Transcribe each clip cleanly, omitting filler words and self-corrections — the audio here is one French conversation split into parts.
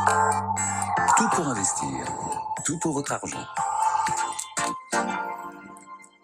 Tout pour investir, tout pour votre argent.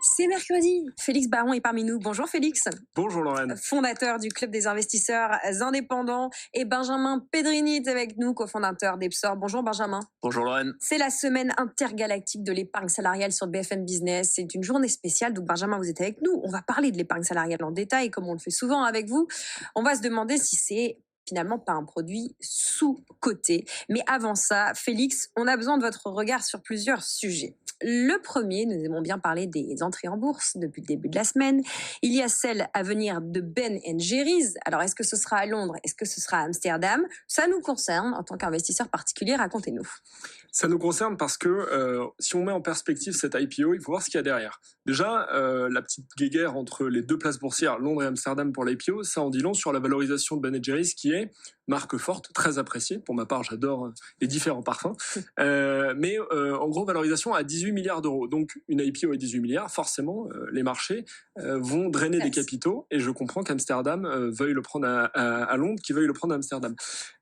C'est mercredi. Félix Baron est parmi nous. Bonjour Félix. Bonjour Lorraine. Fondateur du Club des investisseurs indépendants. Et Benjamin Pedrini est avec nous, cofondateur d'Epsor. Bonjour Benjamin. Bonjour Lorraine. C'est la semaine intergalactique de l'épargne salariale sur BFM Business. C'est une journée spéciale. Donc Benjamin, vous êtes avec nous. On va parler de l'épargne salariale en détail, comme on le fait souvent avec vous. On va se demander si c'est finalement pas un produit sous-coté. Mais avant ça, Félix, on a besoin de votre regard sur plusieurs sujets. Le premier, nous aimons bien parler des entrées en bourse depuis le début de la semaine. Il y a celle à venir de Ben & Jerry's. Alors, est-ce que ce sera à Londres? Est-ce que ce sera à Amsterdam? Ça nous concerne en tant qu'investisseur particulier. Racontez-nous. Ça nous concerne parce que si on met en perspective cette IPO, il faut voir ce qu'il y a derrière. Déjà, la petite guéguerre entre les deux places boursières, Londres et Amsterdam pour l'IPO, ça en dit long sur la valorisation de Ben & Jerry's, qui est marque forte, très appréciée. Pour ma part, j'adore les différents parfums. Mais en gros, valorisation à 18 milliards d'euros. Donc, une IPO à 18 milliards, forcément, les marchés vont drainer des capitaux. Et je comprends qu'Amsterdam veuille le prendre à Londres, qui veuille le prendre à Amsterdam.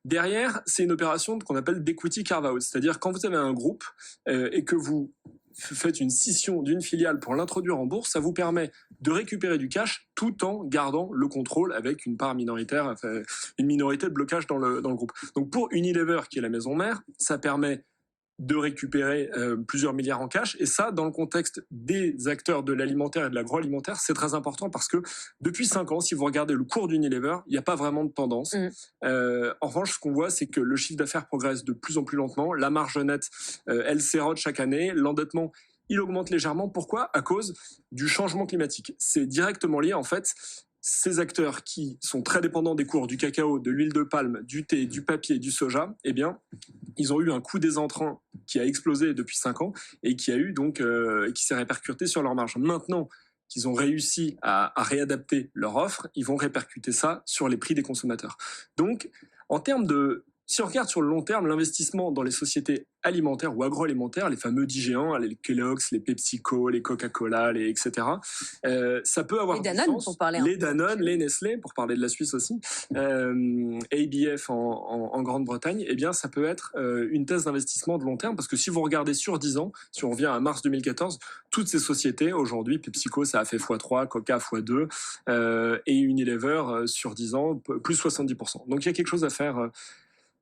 Derrière, c'est une opération qu'on appelle d'equity carve-out. C'est-à-dire, quand vous avez un groupe et que vous faites une scission d'une filiale pour l'introduire en bourse, ça vous permet de récupérer du cash tout en gardant le contrôle avec une part minoritaire, enfin, une minorité de blocage dans le groupe. Donc pour Unilever, qui est la maison mère, ça permet de récupérer plusieurs milliards en cash. Et ça, dans le contexte des acteurs de l'alimentaire et de l'agroalimentaire, c'est très important parce que depuis 5 ans, si vous regardez le cours d'Unilever, il n'y a pas vraiment de tendance. En revanche, ce qu'on voit, c'est que le chiffre d'affaires progresse de plus en plus lentement. La marge nette, elle s'érode chaque année. L'endettement, il augmente légèrement. Pourquoi? À cause du changement climatique. C'est directement lié, en fait. Ces acteurs qui sont très dépendants des cours du cacao, de l'huile de palme, du thé, du papier, du soja, eh bien, ils ont eu un coût des entrants qui a explosé depuis 5 ans et qui a eu donc qui s'est répercuté sur leur marge. Maintenant qu'ils ont réussi à réadapter leur offre, ils vont répercuter ça sur les prix des consommateurs. Donc, en termes de si on regarde sur le long terme, l'investissement dans les sociétés alimentaires ou agroalimentaires, les fameux 10 géants, les Kellogg's, les PepsiCo, les Coca-Cola, etc., ça peut avoir les Danone, pour parler les Danone, les Nestlé, pour parler de la Suisse aussi, ABF en Grande-Bretagne, eh bien, ça peut être une thèse d'investissement de long terme, parce que si vous regardez sur 10 ans, si on revient à mars 2014, toutes ces sociétés, aujourd'hui, PepsiCo, ça a fait x3, Coca x2, et Unilever, sur 10 ans, plus 70%. Donc il y a quelque chose à faire